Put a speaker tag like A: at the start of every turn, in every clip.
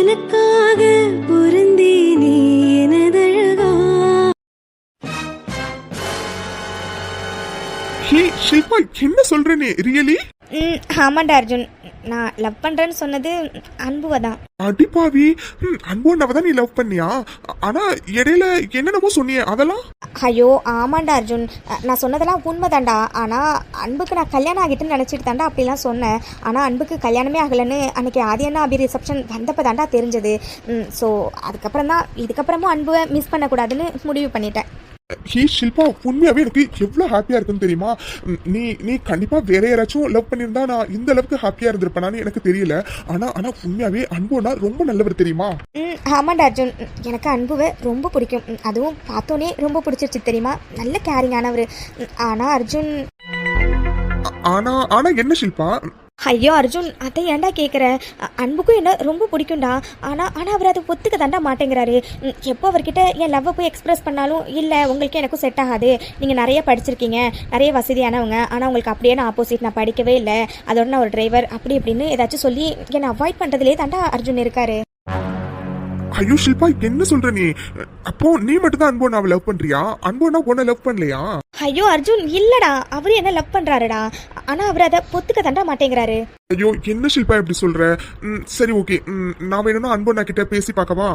A: எனக்காக பொருந்தேனே எனதழகா.
B: ஹே ஷில்பா, என்ன சொல்றேனே ரியலி?
C: ஆமாண்டா அர்ஜுன், நான் லவ் பண்றேன்னு சொன்னது அன்புவை தான்.
B: அடிப்பாவி, அன்போண்டாவ தான் நீ லவ் பண்ணியா? ஆனா இடையில என்னென்னமோ சொன்னியே, அதெல்லாம்?
C: ஐயோ ஆமாண்டா அர்ஜுன், நான் சொன்னதெல்லாம் உண்மைதான்டா. ஆனால் அன்புக்கு நான் கல்யாணம் ஆகிட்டுன்னு நினச்சிட்டு தாண்டா அப்படிலாம் சொன்னேன். ஆனால் அன்புக்கு கல்யாணமே ஆகலைன்னு அன்றைக்கி ஆதியண்ணா அபி ரிசப்ஷன் வந்தப்போ தாண்டா தெரிஞ்சது. ஸோ அதுக்கப்புறம் தான் இதுக்கப்புறமும் அன்புவை மிஸ் பண்ணக்கூடாதுன்னு முடிவு பண்ணிட்டேன்.
B: ஹே ஷில்பா, உண்மையாவே எனக்கு எவ்வளவு ஹாப்பியா இருக்குன்னு தெரியுமா? நீ நீ கண்டிப்பா வேற யாராச்சும் லவ் பண்ணியிருந்தா நான் இந்த அளவுக்கு ஹாப்பியா இருந்திருப்பேனான்னு எனக்கு தெரியல. ஆனா உண்மையாவே அன்புனா ரொம்ப நல்லவர் தெரியுமா?
C: ஆமாண்டா அர்ஜுன், எனக்கு அன்புவை ரொம்ப பிடிக்கும். அதுவும் பார்த்தோன்னே ரொம்ப பிடிச்சிருச்சு தெரியுமா? நல்ல கேரிங்கானவர். ஆனால் அர்ஜுன்
B: ஆனா என்ன ஷில்பா?
C: ஐயோ அர்ஜுன், அதை ஏன்டா கேட்குற? அன்புக்கும் என்ன ரொம்ப பிடிக்கும்டா. ஆனால் அவர் அதை ஒத்துக்க தாண்டா மாட்டேங்கிறாரு. எப்போ அவர்கிட்ட என் லவ்வை போய் எக்ஸ்பிரஸ் பண்ணாலும் இல்லை உங்களுக்கு எனக்கும் செட் ஆகாது, நீங்கள் நிறைய படிச்சிருக்கீங்க, நிறைய வசதியானவங்க, ஆனால் உங்களுக்கு அப்படியே நான் ஆப்போசிட், நான் படிக்கவே இல்லை, அதோட நான் ஒரு டிரைவர் அப்படி இப்படின்னு ஏதாச்சும் சொல்லி என்னை அவாய்ட் பண்ணுறதுலே தாண்டா அர்ஜுன் இருக்காரு.
B: ஐயோ ஷில்பா, என்ன சொல்ற நீ? அப்போ நீ மட்டும் தான் அன்போனாவை லவ் பண்றியா? அன்போனா உன்னை லவ் பண்ணலையா?
C: ஐயோ அர்ஜுன், இல்லடா, அவரு என்ன லவ் பண்றாருடா. ஆனா அவர் அதை பொத்துக்க தாண்டா மாட்டேங்கிறாரு.
B: ஐயோ என்ன ஷில்பா இப்படி சொல்ற? சரி ஓகே, நான் வேணும்னா அன்போனா கிட்ட பேசி பார்க்கவா?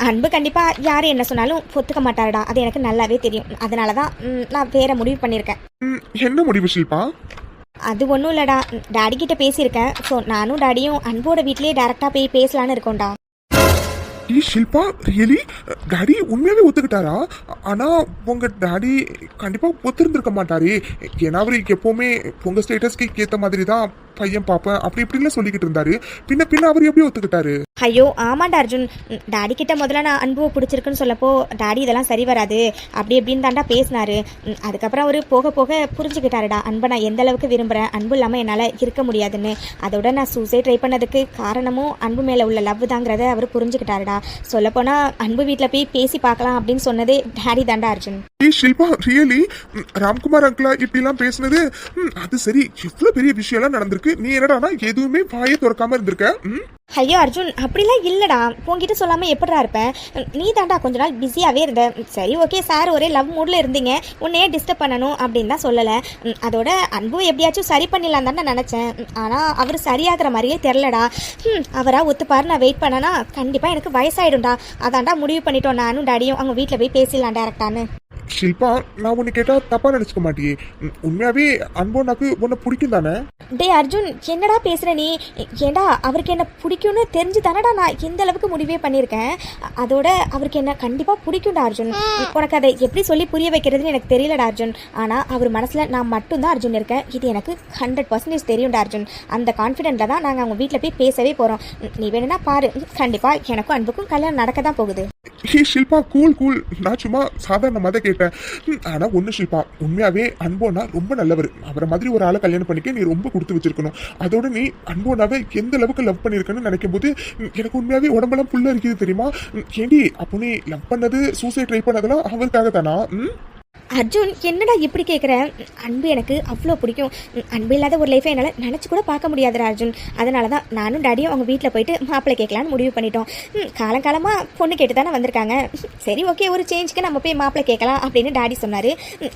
C: அன்பு கண்டிப்பா யாரு என்ன சொன்னாலும் பொத்துக்க மாட்டாருடா, அது எனக்கு நல்லாவே தெரியும். அதனாலதான் நான் வேற முடிவு பண்ணிருக்கேன்.
B: என்ன முடிவு ஷில்பா?
C: அது ஒன்றும் இல்லடா, டாடி கிட்ட பேசியிருக்கேன். ஸோ நானும் டாடியும் அன்போட வீட்லயே டைரக்டா போய் பேசலான்னு இருக்கோம்டா.
B: ஷில்பா, ரியலி? டாடி உண்மையாவே ஒத்துக்கிட்டாரா? ஆனா உங்க டாடி கண்டிப்பா ஒத்துருந்துருக்க மாட்டாரே. ஏன்னா அவரு எப்பவுமே உங்க ஸ்டேட்டஸ்க்கு ஏத்த மாதிரி தான் பையன் பாப்பேன் அப்படி இப்படின்னு சொல்லிக்கிட்டு இருந்தாரு. பின்ன அவர் எப்படி ஒத்துக்கிட்டாரு?
C: ஐயோ ஆமாண்டா அர்ஜுன், டாடி கிட்ட முதல்ல நான் அன்புவை பிடிச்சிருக்குன்னு சொல்லப்போ டாடி இதெல்லாம் சரி வராது அப்படி எப்படின்னு தாண்டா பேசினாரு. அதுக்கப்புறம் அவர் போக போக புரிஞ்சுக்கிட்டாருடா, அன்பை நான் எந்த அளவுக்கு விரும்புகிறேன், அன்பு இல்லாமல் என்னால் இருக்க முடியாதுன்னு. அதோட நான் சூசைட் ட்ரை பண்ணதுக்கு காரணமும் அன்பு மேலே உள்ள லவ் தாங்கிறத அவர் புரிஞ்சுக்கிட்டாருடா. சொல்லப்போனால் அன்பு வீட்டில் போய் பேசி பார்க்கலாம் அப்படின்னு சொன்னதே டாடி தாண்டா அர்ஜுன்.
B: ஷில்பா, ரியலி? ராம்குமார் அங்கிளா இப்படிலாம் பேசுனது? அது சரி, எவ்வளவு பெரிய விஷயம் எல்லாம் நடந்திருக்கு. நீ என்னடா எதுவுமே வாயை திறக்காம இருந்திருக்க?
C: ஐயோ அர்ஜுன், அப்படிலாம் இல்லடா, உங்ககிட்ட சொல்லாம எப்படா இருப்பேன்? நீ தாண்டா கொஞ்ச நாள் பிஸியாவே இருந்த. சரி ஓகே, சார் ஒரே லவ் மூட்ல இருந்தீங்க, உன்னையே டிஸ்டர்ப் பண்ணணும் அப்படின்னு தான் சொல்லலை. அதோட அன்பு எப்படியாச்சும் சரி பண்ணிடலாம் தான் நான் நினைச்சேன். ஆனா அவர் சரியாகிற மாதிரியே தெரிலடா. அவரா ஒத்துப்பாரு நான் வெயிட் பண்ணனா கண்டிப்பா எனக்கு வயசாயிடும்டா. அதான்டா முடிவு பண்ணிட்டோம் நானும் டாடியும் அவங்க வீட்டில் போய் பேசிடலாம் டேரக்டான்னு.
B: ஷில்பா, நான் உன்னை கேட்டா தப்பா நினைச்சுக்க மாட்டியே. உண்மையாவே அன்போனாக்கு உன்னை பிடிக்கும் தானே?
C: டே அர்ஜுன், என்னடா பேசுற நீ? ஏண்டா அவருக்கு என்ன பிடிக்கும்னு தெரிஞ்சு தானடா நான் இந்த அளவுக்கு முடிவே பண்ணியிருக்கேன். அதோட அவருக்கு என்ன கண்டிப்பா பிடிக்கும்டா அர்ஜுன். உனக்கு அதை எப்படி சொல்லி புரிய வைக்கிறதுன்னு எனக்கு தெரியலடா அர்ஜுன். ஆனா அவர் மனசுல நான் மட்டும்தான் அர்ஜுன் இருக்கேன், இது எனக்கு 100% தெரியும்டா அர்ஜுன். அந்த கான்ஃபிடென்ட்ல தான் நாங்கள் அவங்க வீட்டில் போய் பேசவே போறோம். நீ வேணும்னா பாரு, கண்டிப்பா எனக்கும் அன்புக்கும் கல்யாணம் நடக்க தான் போகுது.
B: ஷில்பா, கூல் கூல், நான் சும்மா சாதாரணமாக தான் கேட்டேன். ஆனா ஒண்ணு ஷில்பா, உண்மையாவே அன்போனா ரொம்ப நல்லவர். அவரை மாதிரி ஒரு ஆளை கல்யாணம் பண்ணிக்க நீ ரொம்ப கொடுத்து வச்சிருக்கணும். அதோட நீ அன்போனாவே எந்த அளவுக்கு லவ் பண்ணிருக்கன்னு நினைக்கும் போது எனக்கு உண்மையாவே உடம்பெல்லாம் புல்ல இருக்குது தெரியுமா? ஏண்டி, அப்போ நீ லவ் பண்ணது, சூசைட் ட்ரை பண்ணதெல்லாம் அவருக்காக தானா?
C: அர்ஜுன், என்னடா இப்படி கேட்குற? அன்பு எனக்கு அவ்வளோ பிடிக்கும். அன்பு இல்லாத ஒரு லைஃபை என்னால் நினச்சி கூட பார்க்க முடியாதுடா அர்ஜுன். அதனால தான் நானும் டாடியும் அவங்க வீட்டில் போயிட்டு மாப்பிள்ளை கேட்கலான்னு முடிவு பண்ணிட்டோம். காலங்காலமாக பொண்ணு கேட்டு தானே வந்திருக்காங்க. சரி ஓகே, ஒரு சேஞ்சுக்கு நம்ம போய் மாப்பிள்ளை கேட்கலாம் அப்படின்னு டாடி சொன்னார்.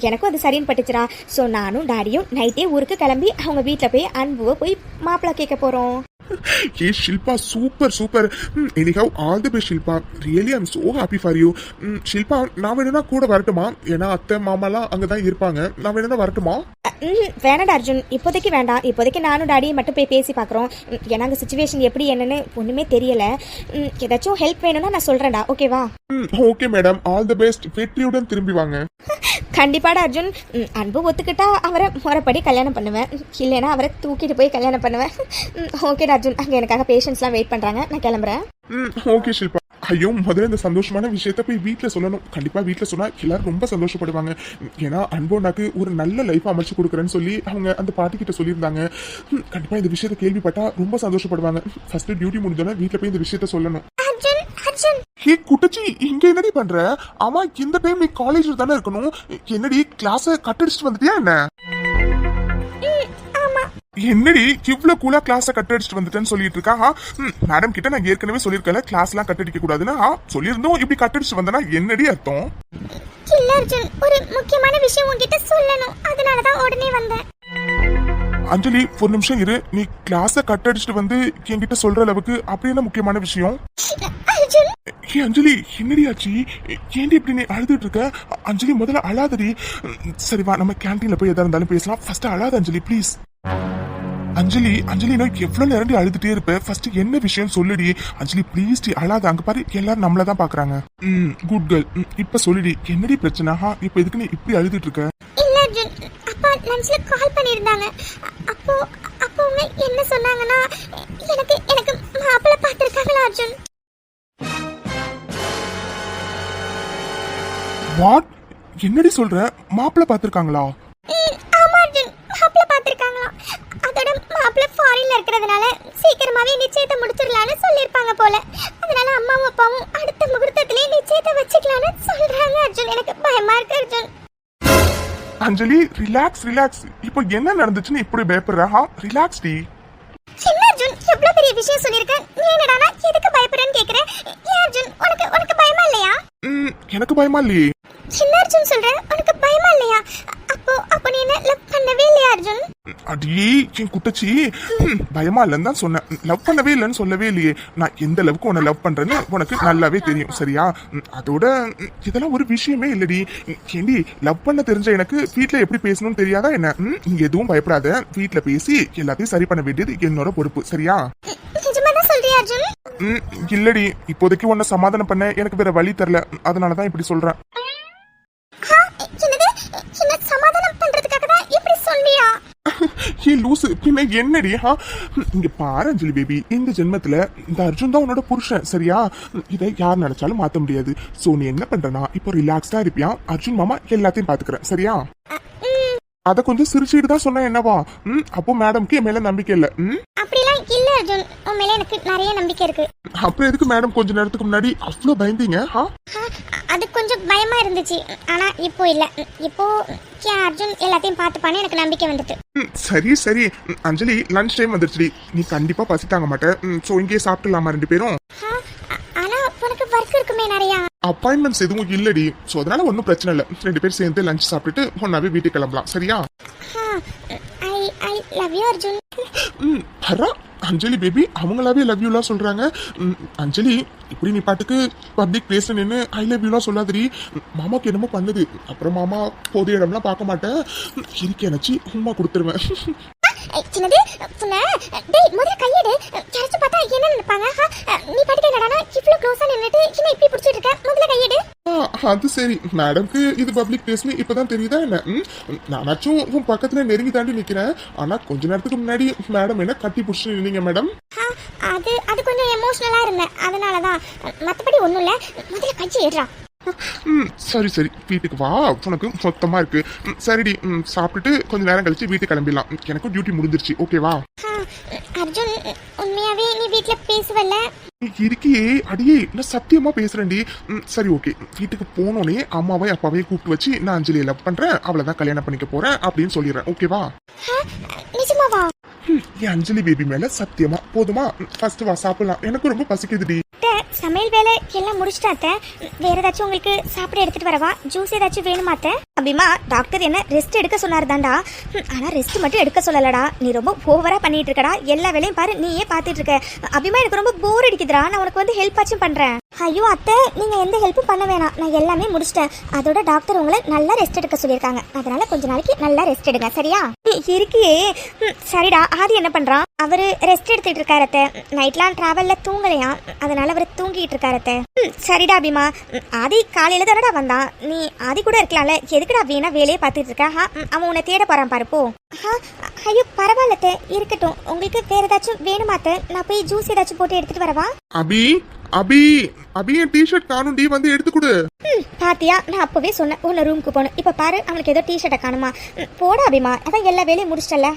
C: எனக்கும் அது சரின்னு பட்டுச்சுடா. ஸோ நானும் டாடியும் நைட்டே ஊருக்கு கிளம்பி அவங்க வீட்டில் போய் அன்புவை போய் மாப்பிள்ளை கேட்க போகிறோம்.
B: Hey Shilpa, super. Anyhow, all the best Shilpa. Really, I'm so happy for you. Shilpa, நான் வேணும்னா கூட வரட்டுமா? ஏன்னா அத்தை மாமாலாம் அங்கதான் இருப்பாங்க. நான் வேணும்னா வரட்டுமா?
C: வேணாடா அர்ஜுன், இப்போதைக்கு வேண்டாம். இப்போதைக்கு நானும் டாடியை மட்டும் போய் பேசி பார்க்குறோம். ஏன்னா அங்கே சுச்சுவேஷன் எப்படி என்னன்னு ஒன்றுமே தெரியல. ஏதாச்சும் ஹெல்ப் வேணும்னா நான் சொல்கிறேன்டா, ஓகேவா?
B: Okay madam, all the best. வெற்றியுடன் திரும்பி வாங்க.
C: கண்டிப்பாடா அர்ஜுன். அன்பு ஒத்துக்கிட்டா அவரை முறைப்படி கல்யாணம் பண்ணுவேன், இல்லைன்னா அவரை தூக்கிட்டு போய் கல்யாணம் பண்ணுவேன். ஓகேடா அர்ஜுன், அங்கே எனக்காக பேஷண்ட்ஸ்லாம் வெயிட் பண்ணுறாங்க, நான் கிளம்புறேன்.
B: ஓகே ஷில்பா. ஐயோ, முதல்ல இந்த சந்தோஷமான விஷயத்த போய் வீட்டில் சொல்லணும். கண்டிப்பா வீட்டில் சொன்னா எல்லாரும் ரொம்ப சந்தோஷப்படுவாங்க. ஏன்னா அன்போனாக்கு ஒரு நல்ல லைஃப் அமைச்சு கொடுக்குறேன்னு சொல்லி அவங்க அந்த பாட்டி கிட்ட சொல்லியிருந்தாங்க. கண்டிப்பா இந்த விஷயத்த கேள்விப்பட்டா ரொம்ப சந்தோஷப்படுவாங்க. ஃபர்ஸ்ட் டியூட்டி முடிஞ்சோன்னா வீட்டில் போய் இந்த விஷயத்த சொல்லணும். ஹே குட்டச்சி, இங்க என்னடி பண்ற? ஆமா, இந்த டைம் நீ காலேஜ்ல தானே இருக்கணும். என்னடி கிளாஸ கட் அடிச்சுட்டு வந்துட்டியா என்ன? என்னடி இவ்வளவு கூலா கிளாஸ கட் அடிச்சுட்டு வந்துட்டேன்னு சொல்லிட்டு இருக்கா? மேடம் கிட்ட நான் ஏற்கனவே சொல்லிருக்கல கிளாஸ் எல்லாம் கட் அடிக்க கூடாதுன்னு. சொல்லியிருந்தோம் இப்படி கட் அடிச்சு வந்தனா என்னடி அர்த்தம்?
C: இல்ல அர்ஜுன், ஒரு முக்கியமான விஷயம் உன்கிட்ட சொல்லணும், அதனாலதான் உடனே வந்தேன்.
B: அஞ்சலி ஒரு நிமிஷம் இரு. நீ கிளாஸ கட் அடிச்சுட்டு வந்து என்கிட்ட சொல்ற அளவுக்கு அப்படி என்ன முக்கியமான விஷயம்?
C: அர்ஜுன்,
B: ஏ அஞ்சலி என்னடி ஆச்சு? ஏன்டி இப்படி நீ அழுதுட்டு இருக்க? அஞ்சலி முதல்ல அழாதடி. சரி வா நம்ம கேண்டீன்ல போய் எதா இருந்தாலும் பேசலாம். ஃபர்ஸ்ட் அழாத அஞ்சலி ப்ளீஸ். அஞ்சலி அஞ்சலி நான் எவ்வளவு நேரம் அழுதுட்டே இருப்பேன். ஃபர்ஸ்ட் என்ன விஷயம் சொல்லுடி அஞ்சலி ப்ளீஸ். டி அழாத. அங்க பாரு எல்லாரும் நம்மள தான் பாக்குறாங்க. Good girl. இப்ப சொல்லுடி என்னடி பிரச்சனை? இப்ப எதுக்கு நீ இப்படி அழுதுட்டு இருக்க?
C: இல்ல அர்ஜுன், அப்பா லஞ்ச்ல கால் பண்ணிருந்தாங்க. அப்போ அவங்க என்ன சொன்னாங்கன்னா எனக்கு மாப்பிள்ளை பார்த்திருக்காங்களா அர்ஜுன்.
B: வாட்? என்னடி சொல்ற? மாப்பிள்ளை பாத்திருக்காங்களா?
C: ஆமா அர்ஜுன், மாப்பிள்ளை பார்த்திருக்காங்களா. அதோட மாப்பிள்ளை ஃபாரின்ல இருக்கிறதுனால சீக்கிரமாவே நிச்சயத்தை முடிச்சிடலாம்னு சொல்லிருப்பாங்க போல. அதனால அம்மாவும் அப்பாவும் அடுத்த முகூர்த்தத்திலே நிச்சயத்தை வச்சுக்கலாம்னு சொல்றாங்க அர்ஜுன். எனக்கு பயமா இருக்கு அர்ஜுன்.
B: அஞ்சலி ரிலாக்ஸ் ரிலாக்ஸ். இப்போ என்ன நடந்துச்சுன்னு இப்படி பயப்படுறா? Relax D.
C: சின்ன அர்ஜுன், எவ்வளவு பெரிய விஷயம் சொல்லிருக்கேன், நீ என்னடானா எதுக்கு பயப்படுறேன்னு கேக்குற? ஏன் அர்ஜுன், உனக்கு பயமா இல்லையா?
B: எனக்கு பயமா இல்லையே.
C: சின்ன அர்ஜுன் சொல்றேன், உனக்கு பயமா இல்லையா? அப்போ நீ என்ன லவ் பண்ணவே இல்லையா அர்ஜுன்?
B: அடி என் குட்டச்சி, பயமா இல்லைன்னு தான் சொன்னேன். லவ் பண்ணவே இல்லைன்னு சொல்லவே இல்லையே. நான் எந்த லவ்க்கு உன்னை லவ் பண்றேன்னு உனக்கு நல்லாவே தெரியும் சரியா? அதோட இதெல்லாம் ஒரு விஷயமே இல்லடி. ஏண்டி லவ் பண்ண தெரிஞ்ச எனக்கு வீட்டுல எப்படி பேசணும்னு தெரியாதா என்ன? நீ எதுவும் பயப்படாத. வீட்டுல பேசி எல்லாத்தையும் சரி பண்ண வேண்டியது என்னோட பொறுப்பு சரியா?
C: நிஜமாதான் சொல்றியா அர்ஜுன்?
B: இல்லடி, இப்போதைக்கு உன்னை சமாதானம் பண்ண எனக்கு வேற வழி தெரியல. அதனாலதான் இப்படி சொல்றேன்.
C: என்ன சமாதானம் பண்றதுக்காக தான் இப்படி சொல்லியா?
B: ஏ லூசு, பின்ன என்னடி? இங்க பாரு அஞ்சலி பேபி, இந்த ஜென்மத்துல இந்த அர்ஜுன் தான் உன்னோட புருஷன் சரியா? இதை யார் நினைச்சாலும் மாத்த முடியாது. சோ நீ என்ன பண்றனா இப்போ ரிலாக்ஸ்டா இருப்பியா? அர்ஜுன் மாமா எல்லாத்தையும் பாத்துக்கிறேன் சரியா? அத கொஞ்சம் சிரிச்சுட்டு தான் சொன்னா என்னவா? அப்போ மேடம்க்கு என் மேல நம்பிக்கை இல்ல?
C: அப்படிலாம் இல்ல அர்ஜுன், உன் மேல எனக்கு நிறைய நம்பிக்கை இருக்கு.
B: அப்புறம் எதுக்கு மேடம் கொஞ்ச நேரத்துக்கு முன்னாடி அவ்வளவு பயந்தீங்க?
C: அது கொஞ்சம் பயமா இருந்துச்சு, ஆனா இப்போ இல்ல. இப்போ அர்ஜுன் எல்லாத்தையும் பார்த்துப்பானே எனக்கு நம்பிக்கை வந்துட்டு.
B: சரி சரி அஞ்சலி, லஞ்ச் டைம் வந்துருச்சு. நீ கண்டிப்பா பசி தாங்க மாட்டேன். சோ இங்கே சாப்பிடலாமா ரெண்டு பேரும்?
C: ஆனா உனக்கு ஒர்க் இருக்குமே நிறைய.
B: அப்பாயின்மெண்ட்ஸ் எதுவும் இல்லடி. சோ அதனால ஒன்னும் பிரச்சனை இல்ல. ரெண்டு பேரும் சேர்ந்து லஞ்ச் சாப்பிட்டுட்டு ஒன்னாவே வீட்டுக்கு கிளம்பலாம் சரியா?
C: ஐ லவ் யூ அர்ஜுன்.
B: பரா அஞ்சலி பேபி அவங்களாவே லவ் யூலாம் சொல்றாங்க. அஞ்சலி இப்படி நீ பாட்டுக்கு பப்ளிக் பிளேஸ்ல நின்று ஐ லவ் யூலாம் சொல்லாதடி. மாமாக்கு என்னமோ பண்ணுது. அப்புறம் மாமா பொது இடம்லாம் பார்க்க மாட்டேன். இருக்கே நினைச்சு உமா கொடுத்துருவேன்.
C: சின்னது சொன்ன டேய் முதல்ல கையெடு. யாராச்சும் பார்த்தா என்ன நினைப்பாங்க? நீ பாட்டுக்கு என்னடானா இவ்ளோ க்ளோஸா நின்னுட்டு என்ன இப்படி பிடிச்சிட்டு இருக்க? முதல்ல கையெடு.
B: அது சரி, மேடம்க்கு இது பப்ளிக் பிளேஸ்னு இப்பதான் தெரியுதா என்ன? நானாச்சும் உன் பக்கத்துல நெருங்கி தாண்டி நிக்கிறேன். ஆனா கொஞ்ச நேரத்துக்கு முன்னாடி மேடம் என்ன கட்டி பிடிச்சு நின்னீங்க மேடம்.
C: அது கொஞ்சம் எமோஷனலா இருந்தேன், அதனாலதான். மத்தபடி ஒண்ணும் இல்ல. முதல்ல கையை எடுறா.
B: சரி சரி வீட்டுக்கு வா, உனக்கு மொத்தமா இருக்கு. சரிடி, சாப்பிட்டுட்டு கொஞ்ச நேரம் கழிச்சு வீட்டுக்கு கிளம்பிடலாம். எனக்கும் டியூட்டி முடிஞ்சிருச்சு ஓகேவா?
C: அர்ஜுன் உண்மையாவே நீ வீட்டுல பேசுவல்ல?
B: இருக்கியே அடியே, நான் சத்தியமா பேசுறேன்டி. சரி ஓகே, வீட்டுக்கு போனோடனே அம்மாவை அப்பாவையும் கூப்பிட்டு வச்சு நான் அஞ்சலியை லவ் பண்றேன், அவளைதான் கல்யாணம் பண்ணிக்க போறேன் அப்படின்னு சொல்லிடுறேன் ஓகேவா?
C: நிஜமாவா?
B: என் அஞ்சலி பேபி மேல சத்தியமா. போதுமா? ஃபர்ஸ்ட் வா சாப்பிடலாம், எனக்கு ரொம்ப பசிக்குதுடி.
C: சமையல் வேலை எல்லாம் முடிச்சுட்டாத்த. வேற ஏதாச்சும் உங்களுக்கு சாப்பிட எடுத்துட்டு வரவா? ஜூஸ் ஏதாச்சும் வேணுமாத்த? அபிமா டாக்டர் என்ன ரெஸ்ட் எடுக்க சொன்னார் தான்டா. ஆனா ரெஸ்ட் மட்டும் எடுக்க சொல்லலடா. நீ ரொம்ப ஓவரா பண்ணிட்டு இருக்கடா. எல்லா வேலையும் பாரு நீயே பாத்துட்டு இருக்க. அபிமா எனக்கு ரொம்ப போர் அடிக்குதுடா. நான் உனக்கு வந்து ஹெல்ப் ஆச்சும் பண்றேன். ஐயோ அத்தை, நீங்க எந்த ஹெல்ப்பும் பண்ண வேணாம். நான் எல்லாமே முடிச்சிட்டேன். அதோட டாக்டர் உங்களை நல்லா ரெஸ்ட் எடுக்க சொல்லியிருக்காங்க. அதனால கொஞ்ச நாளைக்கு நல்லா ரெஸ்ட் எடுங்க சரியா? இருக்கியே. சரிடா, ஆதி என்ன பண்றான்? அவரு ரெஸ்ட் எடுத்துட்டு இருக்காரு அத்தை. நைட்லாம் டிராவல்ல தூங்கலையா, அதனால அவரு தூங்கிட்டு இருக்காரு அத்தை. சரிடா அபிமா, ஆதி காலையில தானடா வந்தான். நீ ஆதி கூட இருக்கலாம்ல, எதுக்குடா வீணா வேலையை பார்த்துட்டு இருக்க? அவன் உன்னை தேட போறான் பாரு போ. ஐயோ பரவாயில்ல இருக்கட்டும். உங்களுக்கு வேற ஏதாச்சும் வேணுமாத்த? நான் போய் ஜூஸ் ஏதாச்சும் போட்டு எடுத்துட்டு வரவா?
B: அபி அபி அபி என் டிஷர்ட் காணும்டி, வந்து எடுத்து கொடு.
C: பாத்தியா, நான் அப்பவே சொன்னேன் உன்னை ரூமுக்கு போகணும். இப்ப பாரு அவனுக்கு ஏதோ டிஷர்ட்டை காணுமா. போட அபிமா, அதான் எல்லா வேலையும் முடிச்சிட்டல.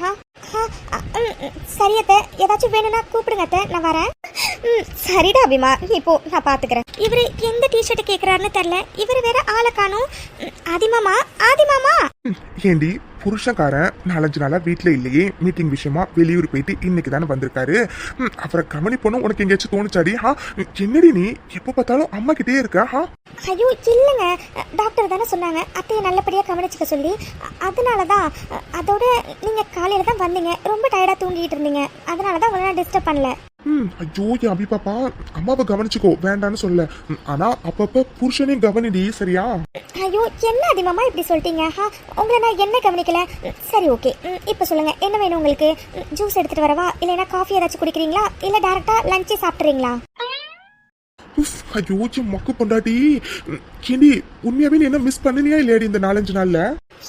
C: சரியத்த, ஏதாச்சும் வேணும்னா கூப்பிடுங்க அத்தை, நான் வரேன். சரிடா அபிமா, இப்போ நான் பாத்துக்கிறேன். இவரு எந்த டிஷர்ட் கேக்குறாருன்னு தெரியல. இவரு வேற ஆளை காணும். ஆதிமாமா ஆதிமாமா.
B: ஏண்டி புருஷன்காரன் 4-5 நாளா வீட்ல இல்லையே, மீட்டிங் விஷயமா வெளியூர் போயிட்டு இன்னைக்கு தானே வந்திருக்காரு. அவரை கவனிப்போன்னு உனக்கு எங்கேயாச்சும் தோணுச்சாடி? என்னடி நீ எப்போ பார்த்தாலும் அம்மா கிட்டே இருக்கா?
C: ஐயோ இல்லைங்க, டாக்டர் தானே சொன்னாங்க அத்தையை நல்லபடியாக கவனிச்சுக்க சொல்லி. அதனால தான். அதோட நீங்கள் காலையில் தான் வந்தீங்க, ரொம்ப டயர்டாக தூங்கிட்டு இருந்தீங்க, அதனால தான் உங்களை டிஸ்டர்ப் பண்ணல.
B: ஐயோ என் அபி பாப்பா, அம்மாவை கவனிச்சுக்கோ, வேண்டான்னு சொல்ல. ஆனா அப்பப்ப புருஷனையும் கவனிடி, சரியா?
C: ஐயோ என்ன அதிகமா இப்படி சொல்லிட்டீங்க? உங்களை நான் என்ன கவனிக்கல? சரி ஓகே, இப்போ சொல்லுங்க என்ன வேணும் உங்களுக்கு? ஜூஸ் எடுத்துட்டு வரவா, இல்லைன்னா காஃபி ஏதாச்சும் குடிக்கிறீங்களா, இல்லை டேரக்டா லஞ்சே சாப்பிட்றீங்களா?
B: ஐயோ மக்கு பொண்டாட்டி, கேண்டி உண்மையாவே நீ என்ன மிஸ் பண்ணினியா இல்லையாடி இந்த 4-5 நாள்ல?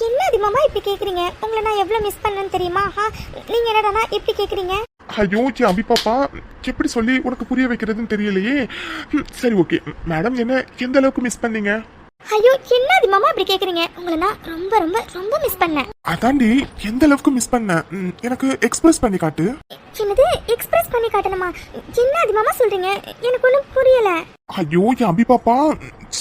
C: என்ன அதிகமா இப்படி கேக்குறீங்க? உங்களை நான் எவ்வளவு மிஸ் பண்ணேன்னு தெரியுமா? நீங்க என்னடா இப்படி கேக்குறீங்க?
B: ஐயோ அபி பாப்பா, எப்படி சொல்லி உனக்கு புரிய வைக்கிறதுன்னு தெரியலையே. சரி ஓகே மேடம், என்ன எந்த அளவுக்கு மிஸ் பண்ணீங்க?
C: ஐயோ என்ன அதிகமா இப்படி கேக்குறீங்க? உங்களை நான் ரொம்ப ரொம்ப ரொம்ப மிஸ் பண்ணேன்.
B: அதாண்டி எந்த அளவுக்கு மிஸ் பண்ண, எனக்கு எக்ஸ்பிரஸ் பண்ணி காட்டு.
C: என்னது எக்ஸ்பிரஸ் பண்ணி காட்டணுமா? என்ன அதிகமா சொல்றீங்க? எனக்கு ஒன்றும் புரியல.
B: ஐயோ அபி பாப்பா,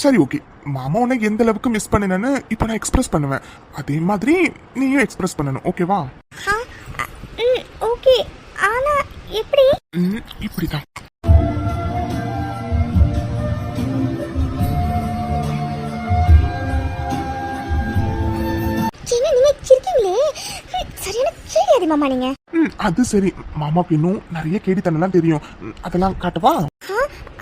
B: சரி ஓகே, மாமா உன்னை எந்த அளவுக்கு மிஸ் பண்ணினேன்னு இப்போ நான் எக்ஸ்பிரஸ் பண்ணுவேன், அதே மாதிரி நீயும் எக்ஸ்பிரஸ் பண்ணணும், ஓகேவா?
C: ஓகே, ஆனா எப்படி?
B: இப்படிதான்.
C: என்ன நீங்க சிரிக்கீங்களே? சரியான கேடி அதிகமா நீங்க.
B: அது சரி, மாமா இன்னும் நிறைய கேடித்தனெல்லாம் தெரியும், அதெல்லாம் காட்டவா?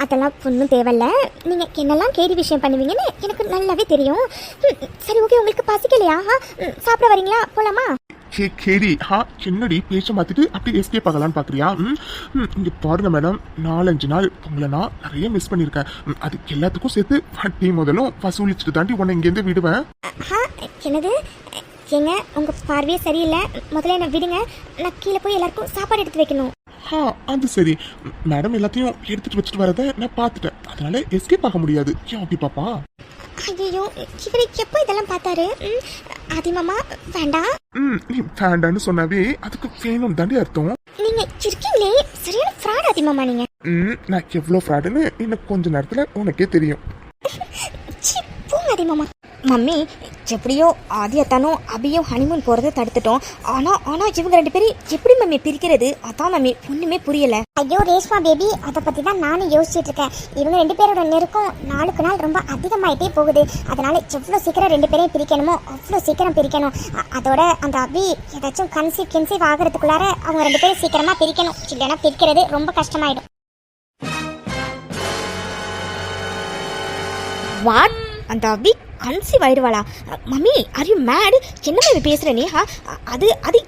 C: அதெல்லாம் ஒன்றும் தேவையில்ல. நீங்க என்னெல்லாம் கேடி விஷயம் பண்ணுவீங்கன்னு எனக்கு நல்லாவே தெரியும். சரி ஓகே, உங்களுக்கு பசிக்கலையா? சாப்பிட வரீங்களா? போலாமா?
B: கேடி என்னடி பேச்ச மாத்திட்டு அப்படி எஸ்கேப் ஆகலான்னு பாக்குறியா? இங்க பாருங்க மேடம், 4-5 நாள் உங்களை நான் நிறைய மிஸ் பண்ணிருக்கேன். அது எல்லாத்துக்கும் சேர்த்து வட்டி முதலும் வசூலிச்சுட்டு தாண்டி உன்னை இங்கேருந்து விடுவேன்.
C: என்னது? ஏங்க உங்க பார்வையே சரியில்லை, முதல்ல என்ன விடுங்க, நான் கீழே போய் எல்லாருக்கும் சாப்பாடு எடுத்து வைக்கணும்.
B: அது சரி மேடம், எல்லாத்தையும் எடுத்துட்டு வச்சுட்டு வரத நான் பார்த்துட்டேன், அதனால எஸ்கேப் ஆக முடியாது. அப்படி பாப்பா.
C: ஐயோ இவரு எப்போ இதெல்லாம் பார்த்தாரு? அதிகமா வேண்டாம்.
B: நீ வேண்டான்னு சொன்னாவே அதுக்கு வேணும் தாண்டி அர்த்தம்.
C: நீங்க இருக்கீங்களே, சரியான ஃப்ராட் அதிகமா நீங்க.
B: நான் எவ்வளவு ஃப்ராடுன்னு இன்னும் கொஞ்ச நேரத்துல உனக்கே தெரியும்.
C: போங்க அதிகமா. மம்மி எப்படியோ ஆதியத்தானும் அபியும் ஹனிமூன் போறதை தடுத்துட்டோம். ஆனா இவங்க 2 பேரும் எப்படி மம்மி பிரிக்கிறது? அதான் மம்மி ஒண்ணுமே புரியல. ஐயோ ரேஷ்மா பேபி, அதை பத்தி தான் நானும் யோசிச்சுட்டு இருக்கேன். இவங்க 2 பேரோட நெருக்கம் நாளுக்கு நாள் ரொம்ப அதிகமாயிட்டே போகுது. அதனால எவ்வளவு சீக்கிரம் 2 பேரையும் பிரிக்கணுமோ அவ்வளவு சீக்கிரம் பிரிக்கணும். அதோட அந்த அபி ஏதாச்சும் கன்சீவ் ஆகிறதுக்குள்ளார அவங்க 2 பேரும் சீக்கிரமா பிரிக்கணும், இல்லைன்னா பிரிக்கிறது ரொம்ப கஷ்டமாயிடும். வாட்? அந்த அபி கன்சீவ் ஆயிடுவாளா? Mummy are you mad? என்ன மம்மி பேசுற நீ? அது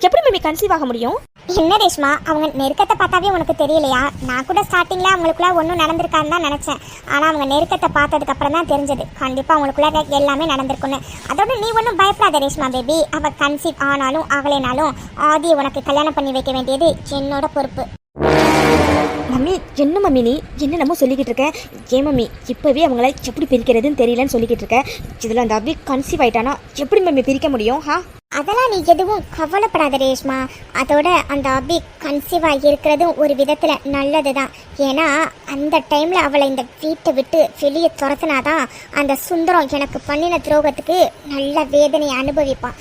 C: எப்படி மம்மி கன்சீவ் ஆக முடியும்? என்ன ரேஷ்மா, அவங்க நெருக்கத்தை பார்த்தாவே உனக்கு தெரியலையா? நான் கூட ஸ்டார்டிங்ல அவங்களுக்குள்ள ஒன்றும் நடந்திருக்கான்னு தான் நினைச்சேன். ஆனா அவங்க நெருக்கத்தை பார்த்ததுக்கு அப்புறம் தான் தெரிஞ்சது கண்டிப்பா அவங்களுக்குள்ள எல்லாமே நடந்திருக்குன்னு. அதோட நீ ஒன்றும் பயப்படாத ரேஷ்மா பேபி, அவ கன்சீவ் ஆனாலும் ஆகலைனாலும் ஆதியை உனக்கு கல்யாணம் பண்ணி வைக்க வேண்டியது என்னோட பொறுப்பு. மம்மி என்ன மம்மி நீ என்னென்னமோ சொல்லிக்கிட்டு இருக்க? ஏன் மம்மி இப்போவே அவங்கள எப்படி பிரிக்கிறதுன்னு தெரியலன்னு சொல்லிக்கிட்டு இருக்க? இதில் அந்த அபி கன்சீவ் ஆயிட்டானா எப்படி மம்மி பிரிக்க முடியும்? அதெல்லாம் நீ எதுவும் கவலைப்படாத ரேஷ்மா. அதோட அந்த அபி கன்சீவ் ஆகி இருக்கிறதும் ஒரு விதத்தில் நல்லது தான். ஏன்னா அந்த டைமில் அவளை இந்த வீட்டை விட்டு வெளியே துரத்துனாதான் அந்த சுந்தரம் எனக்கு பண்ணின துரோகத்துக்கு நல்ல வேதனையை அனுபவிப்பான்.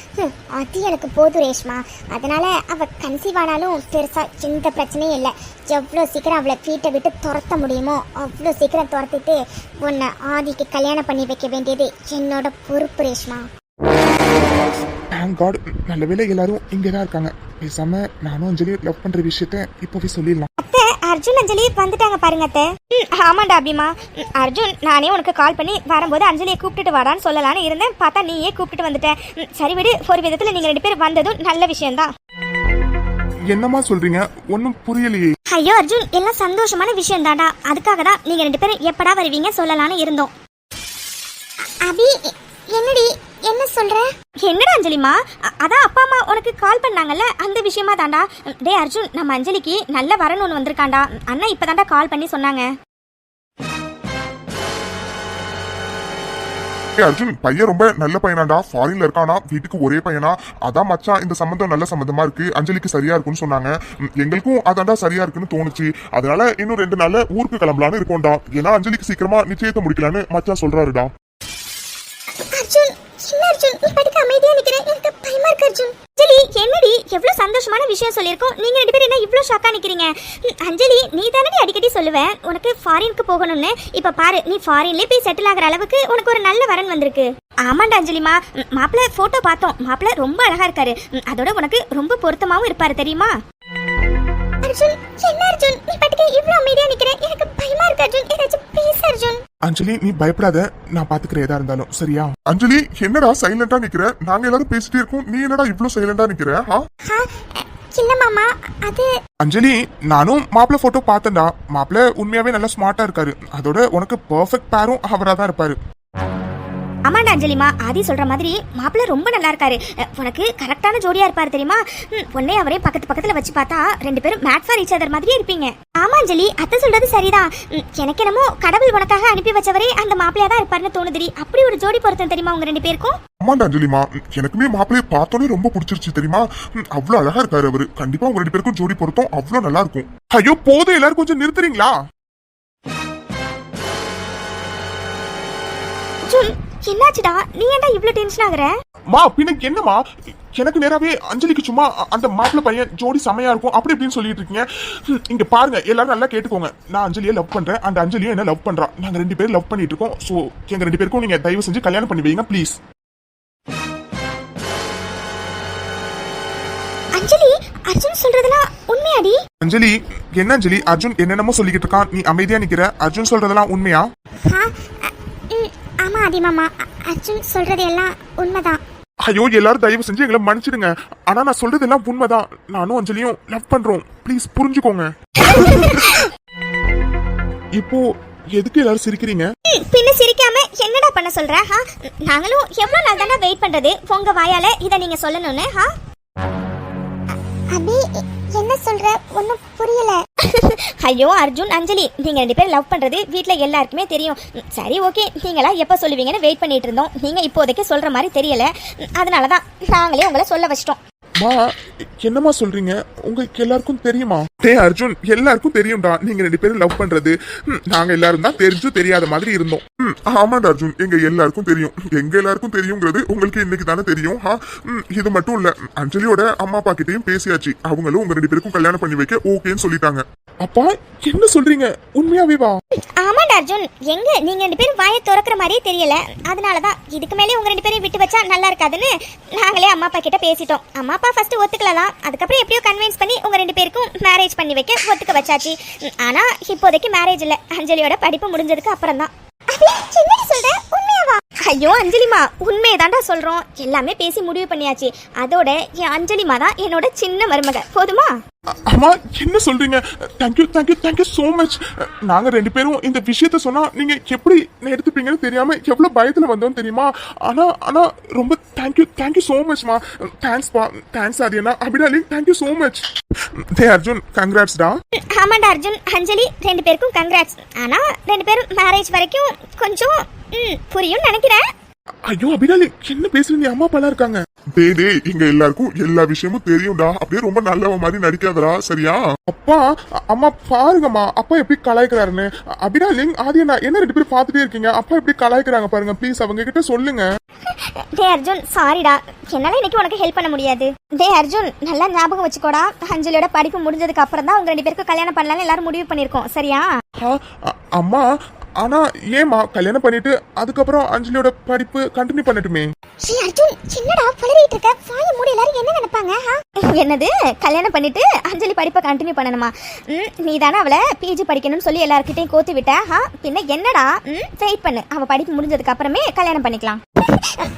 C: அது எனக்கு போதும் ரேஷ்மா. அதனால அவள் கன்சீவ் ஆனாலும் பெருசாக எந்த பிரச்சனையும் இல்லை. எவ்வளோ சீக்கிரம் அவளை வீட்டை விட்டு துரத்த முடியுமோ அவ்வளோ சீக்கிரம் துரத்திட்டு உன்னை ஆதிக்கு கல்யாணம் பண்ணி வைக்க வேண்டியது என்னோட பொறுப்பு ரேஷ்மா.
B: தேங்க் காட், நல்ல வேளை எல்லாரும் இங்கே தான் இருக்காங்க. பேசாம நானும் அஞ்சலி லவ் பண்ற விஷயத்த இப்போவே சொல்லிடலாம்.
C: அத்தை அர்ஜுன் அஞ்சலி வந்துட்டாங்க பாருங்க அத்தை. ஆமாண்டா அபிமா. அர்ஜுன் நானே உனக்கு கால் பண்ணி வரும்போது அஞ்சலியை கூப்பிட்டுட்டு வாடான்னு சொல்லலான்னு இருந்தேன், பார்த்தா நீயே கூப்பிட்டுட்டு வந்துட்டேன். சரி விடு, ஒரு விதத்துல நீங்க 2 பேர் வந்ததும் நல்ல விஷயம்தான்.
B: என்னமா சொல்றீங்க? ஒன்னும் புரியலையே.
C: ஐயோ அர்ஜுன், எல்லாம் சந்தோஷமான விஷயம் தான்டா, அதுக்காக தான் நீங்க 2 பேரும் எப்படா வருவீங்க சொல்லலான்னு இருந்தோம். அபி என்னடி என்ன சொல்ற? என்னடா அஞ்சலிமா? அதான் அப்பா அம்மா உனக்கு கால் பண்ணாங்கல்ல, அந்த விஷயமா தாண்டா. டே அர்ஜுன், நம்ம அஞ்சலிக்கு நல்ல வரணும்னு வந்திருக்காண்டா. அண்ணா இப்பதான்டா கால் பண்ணி சொன்னாங்க.
B: அர்ஜுன் பையன் ரொம்ப நல்ல பையனாடா, ஃபாரின்ல இருக்கானா, வீட்டுக்கு ஒரே பையனா. அதான் மச்சான் இந்த சம்பந்தம் நல்ல சம்பந்தமா இருக்கு, அஞ்சலிக்கு சரியா இருக்குன்னு சொன்னாங்க. எங்களுக்கும் அதாண்டா சரியா இருக்குன்னு தோணுச்சு. அதனால இன்னும் 2 நாள்ல ஊருக்கு கிளம்பலான்னு இருக்கோம்டா. ஏன்னா அஞ்சலிக்கு சீக்கிரமா நிச்சயத்தை முடிக்கலான்னு மச்சான் சொல்றாருடா.
C: அர்ஜுன் என்ன அர்ஜுன், நீ படிக்க அமைதியா நிக்கிற, எனக்கு பயமா இருக்கு அர்ஜுன். அஞ்சலி என்னடி எவ்வளவு சந்தோஷமான விஷயம் சொல்லியிருக்கோம், நீங்க ரெண்டு பேரும் என்ன இவ்வளவு ஷாக்கா நிக்கிறீங்க? அஞ்சலி நீ தானடி அடிக்கடி சொல்லுவேன் உனக்கு ஃபாரினுக்கு போகணும்னு. இப்ப பாரு நீ ஃபாரின்லயே போய் செட்டில் ஆகிற அளவுக்கு உனக்கு ஒரு நல்ல வரன் வந்திருக்கு. ஆமாண்டா அஞ்சலிமா, மாப்பிள்ள போட்டோ பார்த்தோம், மாப்பிள்ள ரொம்ப அழகா இருக்காரு, அதோட உனக்கு ரொம்ப பொருத்தமாவும் இருப்பாரு தெரியுமா? அர்ஜுன் என்ன அர்ஜுன் நீ பாட்டுக்கு இவ்வளவு அமைதியா நிக்கிற, எனக்கு பயமா இருக்கு அர்ஜுன், ஏதாச்சும் பேசு அர்ஜுன்.
B: அஞ்சலி நீ பயப்படாத, நான் பாத்துக்கிறேன் எதா இருந்தாலும், சரியா? அஞ்சலி என்னடா சைலண்டா நிக்கிற? நாங்க எல்லாரும் பேசிட்டே இருக்கோம், நீ என்னடா இவ்ளோ சைலண்டா நிக்கிற?
C: இல்ல மாமா அது.
B: அஞ்சலி நானும் மாப்பிள்ள போட்டோ பார்த்தேன்டா, மாப்பிள்ள உண்மையாவே நல்லா ஸ்மார்ட்டா இருக்காரு, அதோட உனக்கு பெர்ஃபெக்ட் பேரும் அவரா தான் இருப்பாரு.
C: ஆமாண்டா அஞ்சலிமா, ஆதி சொல்ற மாதிரி மாப்பிள்ள ரொம்ப நல்லா இருக்காரு, உனக்கு கரெக்டான ஜோடியா இருப்பாரு தெரியுமா? உன்னை அவரே பக்கத்துல வச்சு பார்த்தா ரெண்டு பேரும் மேட் ஃபார் ஈச் அதர் மாதிரியே இருப்பீங்க. ஆமா அஞ்சலி அத்தை சொல்றது சரிதான், எனக்கு என்னமோ கடவுள் உனக்காக அனுப்பி வச்சவரே அந்த மாப்பிள்ளையா தான் இருப்பாருன்னு தோணுதுடி. அப்படி ஒரு ஜோடி பொருத்தம் தெரியுமா உங்க ரெண்டு பேருக்கும்?
B: ஆமாண்டா அஞ்சலிமா, எனக்குமே மாப்பிள்ளைய பார்த்தோன்னே ரொம்ப பிடிச்சிருச்சு தெரியுமா? அவ்வளவு அழகா இருக்காரு அவரு, கண்டிப்பா உங்க ரெண்டு பேருக்கும் ஜோடி பொருத்தம் அவ்வளவு நல்லா இருக்கும். ஐயோ போதும், எல்லாரும் கொஞ்சம் நிறுத்துறீங்களா?
C: என்னாச்சுடா நீ ஏன்டா இவ்ளோ டென்ஷன் ஆகுற?
B: மா பின்ன என்னமா, எனக்கு நேராவே அஞ்சலிக்கு சும்மா அந்த மாப்பிள்ள பையன் ஜோடி செமையா இருக்கும் அப்படி இப்படின்னு சொல்லிட்டு இருக்கீங்க. இங்க பாருங்க எல்லாரும் நல்லா கேட்டுக்கோங்க, நான் அஞ்சலியை லவ் பண்றேன், அந்த அஞ்சலியும் என்ன லவ் பண்றா, நாங்க ரெண்டு பேரும் லவ் பண்ணிட்டு இருக்கோம். சோ எங்க ரெண்டு பேருக்கும் நீங்க தயவு செஞ்சு கல்யாணம் பண்ணி வைங்க ப்ளீஸ்.
C: அஞ்சலி அர்ஜுன் சொல்றதெல்லாம் உண்மையாடி?
B: அஞ்சலி என்ன அஞ்சலி, அர்ஜுன் என்னென்னமோ சொல்லிக்கிட்டு இருக்கான், நீ அமைதியா நிக்கிற, அர்ஜுன் சொல்றதெல்லாம் உண்மையா?
C: ஆமா ஆதி மாமா, அர்ஜுன் சொல்றது எல்லாம் உண்மைதான்.
B: ஐயோ எல்லாரும் தயவு செஞ்சு எங்களை மன்னிச்சிடுங்க, ஆனா நான் சொல்றது எல்லாம் உண்மைதான், நானும் அஞ்சலியும் லவ் பண்றோம், ப்ளீஸ் புரிஞ்சுக்கோங்க. இப்போ எதுக்கு எல்லாரும் சிரிக்கிறீங்க?
C: பின்ன சிரிக்காம என்னடா பண்ண சொல்ற? நாங்களும் எவ்வளவு நாள் தானே வெயிட் பண்றது உங்க வாயால இத நீங்க சொல்லணும்னு. அபி என்ன சொல்ற, ஒன்னும் புரியல. ஐயோ அர்ஜுன் அஞ்சலி நீங்க ரெண்டு பேரும் லவ் பண்றது வீட்ல எல்லாருக்குமே தெரியும். சரி ஓகே, நீங்களா எப்ப சொல்லுவீங்கன்னு வெயிட் பண்ணிட்டு இருந்தோம், நீங்க இப்போதைக்கு சொல்ற மாதிரி தெரியல, அதனாலதான் நாங்களே உங்களை சொல்ல வச்சிட்டோம்.
B: மா என்னமா சொல்றீங்க, உங்களுக்கு எல்லாருக்கும் தெரியுமா? அர்ஜுன் எல்லாருக்கும் தெரியும்டா நீங்க ரெண்டு பேரும் லவ் பண்றது, நாங்க எல்லாரும் தான் தெரிஞ்சு தெரியாத மாதிரி இருந்தோம். ஆமாண்டா அர்ஜுன், எங்க எல்லாருக்கும் தெரியும், எங்க எல்லாருக்கும் தெரியுங்கிறது உங்களுக்கு இன்னைக்கு தானே தெரியும். இது மட்டும் இல்ல, அஞ்சலியோட அம்மா அப்பா கிட்டையும் பேசியாச்சு, அவங்களும் உங்க ரெண்டு பேருக்கும் கல்யாணம் பண்ணி வைக்க ஓகேன்னு சொல்லிட்டாங்க. அப்பா என்ன சொல்றீங்க, உண்மையாவே வா?
C: ஆமாண்டா அர்ஜுன், எங்க நீங்க ரெண்டு பேரும் வாயை திறக்கிற மாதிரியே தெரியல, அதனாலதான் இதுக்கு மேலே உங்க ரெண்டு பேரும் விட்டு வச்சா நல்லா இருக்காதுன்னு நாங்களே அம்மா அப்பா கிட்ட பேசிட்டோம். அம்மா அப்பா ஃபர்ஸ்ட் ஒத்துக்கலாம், அதுக்கப்புறம் எப்படியோ கன்வின்ஸ் பண்ணி உங்க ரெண்டு பேருக்கும் மேரேஜ் பண்ணி வைக்க ஒத்துக்க வச்சாச்சு. ஆனா இப்போதைக்கு மேரேஜ் இல்ல, அஞ்சலியோட படிப்பு முடிஞ்சதுக்கு அப்புறம் தான். ஐயோ அஞ்சலிமா உண்மையதாண்டா சொல்றோம், எல்லாமே பேசி முடிவு பண்ணியாச்சு, அதோட என் அஞ்சலிமா தான் என்னோட சின்ன மருமக, போதுமா?
B: அம்மா என்ன சொல்றீங்க? Thank you thank you thank you so much. நாங்க ரெண்டு பேரும் இந்த விஷயத்த சொன்னா நீங்க எப்படி எடுத்துப்பீங்கன்னு தெரியாம எவ்வளவு பயத்துல வந்தோம் தெரியுமா? ஆனா ரொம்ப தேங்க்யூ சோ மச்மா. தேங்க்ஸ் பா, தேங்க்ஸ் ஆதியனா, அபிடாலி thank you so much. Arjun congrats டா.
C: ஆமாண்டா அர்ஜுன் அஞ்சலி ரெண்டு பேருக்கும் கங்க்ராட்ஸ். ஆனா ரெண்டு பேரும் மேரேஜ் வரைக்கும் கொஞ்சம் புரியும் நினைக்கிறேன்.
B: ஐயோ அபிடாலி என்ன பேசுறீங்க, அம்மா அப்பா இருக்காங்க. டேய் இங்க எல்லாருக்கும் எல்லா விஷயமும் தெரியும்டா, அப்படியே ரொம்ப நல்லவ மாதிரி நடிக்காதடா சரியா? அப்பா அம்மா பாருங்கம்மா, அப்பா எப்படி கலாய்க்கிறாருன்னு. அபிடாலி ஆதியனா என்ன ரெண்டு பேரும் பார்த்துட்டே இருக்கீங்க, அப்பா எப்படி கலாய்க்கிறாங்க பாருங்க, ப்ளீஸ் அவங்க கிட்ட சொல்லுங்க.
C: டே அர்ஜுன் சாரிடா, என்னால இன்னைக்கு உனக்கு ஹெல்ப் பண்ண முடியாது. டே அர்ஜுன் நல்லா ஞாபகம் வச்சுக்கோடா, அஞ்சலியோட படிப்பு முடிஞ்சதுக்கு அப்புறம் தான் உங்க ரெண்டு பேருக்கு கல்யாணம் பண்ணலாம்னு எல்லாரும் முடிவு பண்ணிருக்கோம் சரியா?
B: அம்மா ஆனா ஏமா கல்யாணம் பண்ணிட்டு அதுக்கப்புறம் அஞ்சலியோட படிப்பு கண்டினியூ பண்ணட்டுமே?
C: அர்ஜுன் என்னடா பலரிட்டு இருக்க, வாயை மூடி, எல்லாரும் என்ன நினைப்பாங்க? என்னது கல்யாணம் பண்ணிட்டு அஞ்சலி படிப்பை கண்டினியூ பண்ணணுமா? நீ தானே அவளை பிஜி படிக்கணும்னு சொல்லி எல்லார்கிட்டையும் கோத்து விட்ட, பின்ன என்னடா? வெயிட் பண்ணு, அவ படிப்பு முடிஞ்சதுக்கு அப்புறமே கல்யாணம் பண்ணிக்கலாம்.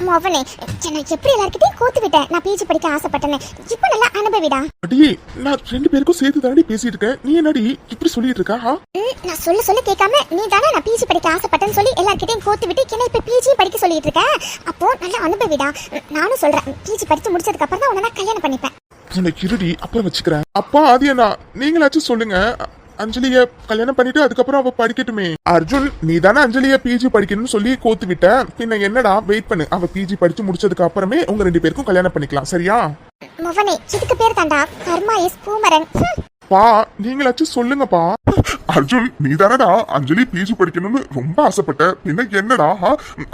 C: மவனே என்ன எப்படி எல்லார்கிட்டையும் கோத்து விட்டேன், நான் பிஜி படிக்க ஆசைப்பட்டேன்னு, இப்போ நல்லா அனுபவிடா.
B: அடியே நான் ரெண்டு பேருக்கும் சேர்த்து தானடி பேசிட்டு இருக்கேன், நீ என்னடி இப்படி சொல்லிட்டு இருக்கா?
C: நான் சொல்ல கேட்காம நீ தானே நான் பிஜி படிக்க ஆசைப்பட்டேன்னு சொல்லி எல்லார்கிட்டையும் கோத்து விட்டு என்ன இப்ப பிஜி படிக்க சொல்லிட்டு இருக்க, அப்போ நல்லா அனுபவிடா. நானும் சொல்றேன், பிஜி படிச்சு முடிச்சதுக்கு அப்புறம் தான் உன்னை கல்யாணம் பண்ணிப்பேன்.
B: உனக்கு இருடி அப்புறம் வச்சுக்கிறேன். அப்பா ஆதியனா நீங்களாச்சும் சொல்லுங்க, அஞ்சலிய கல்யாணம் பண்ணிட்டு அதுக்கப்புறம் அவ படிக்கட்டுமே. அர்ஜுன் நீ தானே அஞ்சலிய பிஜி படிக்கணும்னு சொல்லி கோத்து விட்ட, பின்ன என்னடா வெயிட் பண்ணு, அவ பிஜி படிச்சு முடிச்சதுக்கு அப்புறமே உங்க ரெண்டு பேருக்கும் கல்யாணம் பண்ணிக்கலாம் சரியா?
C: மவனே இதுக்கு பேர் தாண்டா கர்மா இஸ் பூமரன்.
B: பா நீங்களாச்சும் சொல்லுங்கப்பா. அர்ஜுன் நீ தானடா அஞ்சலி பிஜி படிக்கணும்னு ரொம்ப ஆசைப்பட்ட. பின்ன என்னடா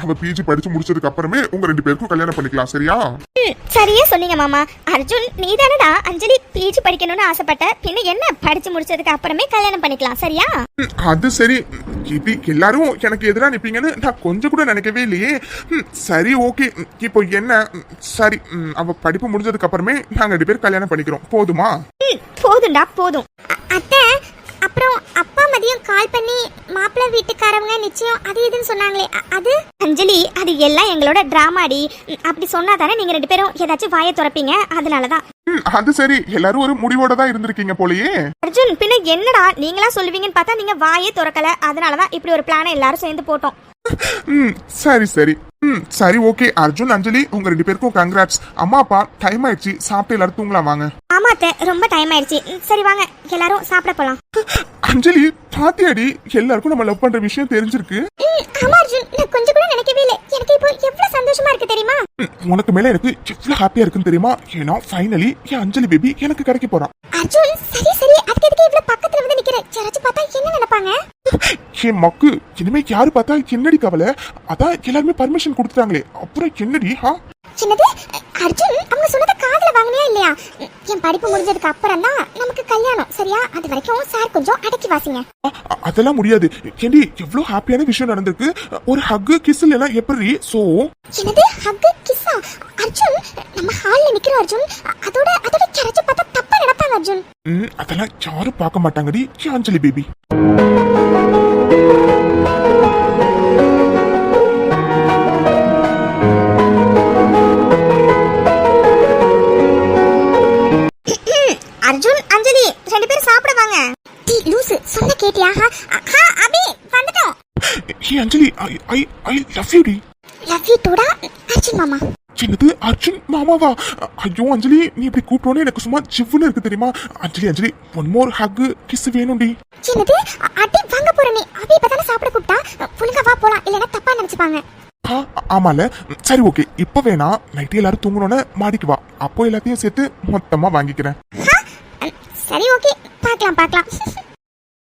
B: அவ பிஜி படிச்சு முடிச்சதுக்கு அப்புறமே உங்க 2 பேருக்கும் கல்யாணம் பண்ணிக்கலாம், சரியா?
C: சரியா சொன்னீங்க மாமா. அர்ஜுன் நீ தானடா அஞ்சலி பிஜி படிக்கணும்னு ஆசைப்பட்ட. பின்ன என்ன, படிச்சு முடிச்சதுக்கு அப்புறமே கல்யாணம் பண்ணிக்கலாம், சரியா?
B: அது சரி. இப்படி எல்லாரும் எனக்கு எதிராக நிப்பீங்கன்னு நான் கொஞ்சம் கூட நினைக்கவே இல்லையே. சரி ஓகே, இப்போ என்ன? சரி, அவ படிப்பு முடிஞ்சதுக்கு அப்புறமே நாங்க 2 பேரும் கல்யாணம் பண்ணிக்கிறோம், போதுமா?
C: போதும்டா போதும்.
D: அத்தை, அப்புறம் அப்பா மதியம் கால் பண்ணி மாப்பிள்ளை வீட்டுக்காரவங்க நிச்சயம் அது இதுன்னு சொன்னாங்களே, அது?
C: அஞ்சலி, அது எல்லாம் எங்களோட டிராமாடி. அப்படி சொன்னா தானே நீங்க 2 பேரும் ஏதாச்சும் வாயை திறப்பீங்க, அதனாலதான்.
B: அது சரி, எல்லாரும் ஒரு முடிவோட தான் இருந்திருக்கீங்க போலயே.
C: அர்ஜுன் பின்ன என்னடா நீங்களா சொல்லுவீங்கன்னு பார்த்தா நீங்க வாயே திறக்கல. அதனாலதான் இப்படி ஒரு பிளானை எல்லாரும் சேர்ந்து போட்டோம்.
B: சரி சரி. சரி ஓகே அர்ஜுன் அஞ்சலி, உங்க 2 பேருக்கும் கங்க்ராட்ஸ். அம்மா அப்பா டைம் ஆயிடுச்சு, சாப்பிட்டு எல்லாரும் தூங்கலாம் வாங்க.
C: ஆமா அத்தை, ரொம்ப டைம் ஆயிடுச்சு. சரி வாங்க எல்லாரும் சாப்பிட போலாம்.
B: அஞ்சலி பாத்தியாடி, எல்லாருக்கும் நம்ம லவ் பண்ற விஷயம் தெரிஞ்சிருக்கு.
D: ஆமா அர்ஜுன், நான் கொஞ்சம் கூட நினைக்கவே இல்லை. எனக்கு இப்போ எவ்வளவு சந்தோஷமா இருக்கு தெரியுமா?
B: உனக்கு மேல எனக்கு எவ்வளவு ஹாப்பியா இருக்குன்னு தெரியுமா? ஏன்னா ஃபைனலி என் அஞ்சலி பேபி எனக்கு கிடைக்க போறான்.
D: அர்ஜுன் சரி சரி, அதுக்கு எதுக்கு இவ்வளவு பக்கத்துல வந்து நிக்கிற? யாராச்சும் பார்த்தா என்ன நினைப்பாங்க?
B: என் மக்கு, இனிமே யாரு பார்த்தா என்னடி கவலை? அதான் எல்லாருமே பர்மிஷன் கொடுத்துட்டாங்களே, அப்புறம் என்னடி?
D: சின்னது அர்ஜுன், அவங்க சொன்னதை காதுல வாங்கினியா இல்லையா? என் படிப்பு முடிஞ்சதுக்கு அப்புறம் தான் நமக்கு கல்யாணம், சரியா? அது வரைக்கும் சார் கொஞ்சம் அடக்கி வாசிங்க.
B: அதெல்லாம் முடியாது. ஏண்டி எவ்வளவு ஹாப்பியான விஷயம் நடந்திருக்கு. ஒரு ஹக்கு கிஸ் எல்லாம் எப்படி? சோ
D: என்னது ஹக் கிஸ்ஸா? அர்ஜுன் நம்ம ஹால்ல நிக்கிறோம் அர்ஜுன். அதோட யாராச்சும் பார்த்தா தப்பா நினைப்பாங்க அர்ஜுன்.
B: அதெல்லாம் யாரும் பார்க்க மாட்டாங்கடி என் அஞ்சலி பேபி.
C: அர்ஜுன் அஞ்சலி 2 பேரும் சாப்பிட வாங்க.
D: டீ லூசு, சொன்ன கேட்டியா? அபி வந்துட்டோம்.
B: ஏ அஞ்சலி, ஐ லவ் யூ டி.
D: லவ் யூ டூடா அர்ஜுன் மாமா.
B: என்னது அர்ஜுன் மாமாவா? ஐயோ அஞ்சலி, நீ இப்படி கூப்பிட்டோன்னே எனக்கு சும்மா ஜிவ்வுன்னு இருக்கு தெரியுமா? அஞ்சலி அஞ்சலி, ஒன் மோர் ஹக் கிஸ் வேணும்டி.
D: என்னது அடி வாங்க போற நீ? அபி இப்பதானே சாப்பிட கூப்பிட்டா, ஒழுங்கா வா போலாம், இல்லனா தப்பா நினைச்சுப்பாங்க.
B: ஆமால. சரி ஓகே, இப்ப வேணா நைட்டு எல்லாரும் தூங்கணும்னு மாடிக்கு வா, அப்போ எல்லாத்தையும் சேர்த்து மொத்தமா வாங்கிக்கிறேன்.
D: சரி ஓகே, பார்க்கலாம் பார்க்கலாம்.